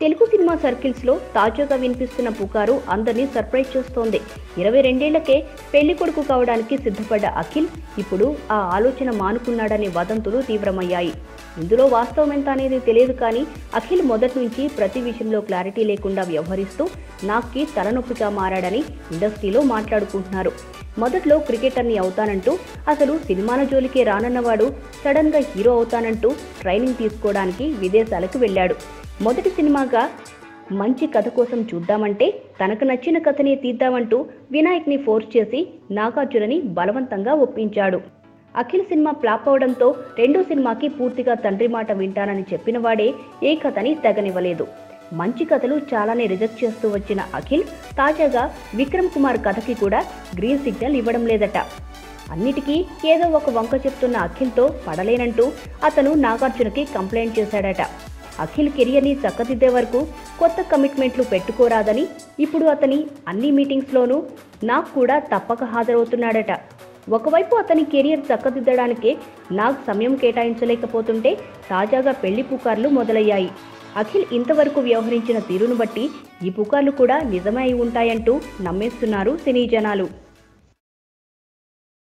Telugu cinema సర్కిల్స్లో తాజాగా వినిపిస్తున్న పుకారు అందరినీ సర్ప్రైజ్ చేస్తోంది. 22 ఏళ్లకే పెళ్లి కొడుకు కావడానికి సిద్ధపడ్డ అఖిల్ ఇప్పుడు ఆ ఆలోచన మానుకున్నాడనే వదంతులు తీవ్రమయ్యాయి. ఇందులో వాస్తవం ఎంత అనేది తెలియదు, కానీ అఖిల్ మొదటి నుంచి ప్రతి విషయంలో క్లారిటీ లేకుండా వ్యవహరిస్తూ నాక్కి తలనొప్పిగా మారాడని ఇండస్ట్రీలో మాట్లాడుకుంటున్నారు. మొదట్లో క్రికెటర్ని అవుతానంటూ, అసలు సినిమాల జోలికే రానన్నవాడు సడన్గా హీరో అవుతానంటూ ట్రైనింగ్ తీసుకోవడానికి విదేశాలకు వెళ్ళాడు. మొదటి సినిమాగా మంచి కథ కోసం చూద్దామంటే తనకు నచ్చిన కథనే తీద్దామంటూ వినాయక్ని ఫోర్స్ చేసి నాగార్జునని బలవంతంగా ఒప్పించాడు. అఖిల్ సినిమా ఫ్లాప్ అవడంతో రెండో సినిమాకి పూర్తిగా తండ్రి మాట వింటానని చెప్పిన వాడే ఏ కథని తెగనివ్వలేదు. మంచి కథలు చాలానే రిజెక్ట్ చేస్తూ వచ్చిన అఖిల్ తాజాగా విక్రమ్ కుమార్ కథకి కూడా గ్రీన్ సిగ్నల్ ఇవ్వడం లేదట. అన్నిటికీ ఏదో ఒక వంక చెప్తున్న అఖిల్తో పడలేనంటూ అతను నాగార్జునకి కంప్లైంట్ చేశాడట. అఖిల్ కెరియర్ని చక్కదిద్దే వరకు కొత్త కమిట్మెంట్లు పెట్టుకోరాదని, ఇప్పుడు అతని అన్ని మీటింగ్స్లోనూ నాగ్ కూడా తప్పక హాజరవుతున్నాడట. ఒకవైపు అతని కెరియర్ చక్కదిద్దడానికే నాగ్ సమయం కేటాయించలేకపోతుంటే తాజాగా పెళ్లి పుకార్లు మొదలయ్యాయి. అఖిల్ ఇంతవరకు వ్యవహరించిన తీరును బట్టి ఈ పుకార్లు కూడా నిజమే అయి ఉంటాయంటూ నమ్మేస్తున్నారు సినీ జనాలు.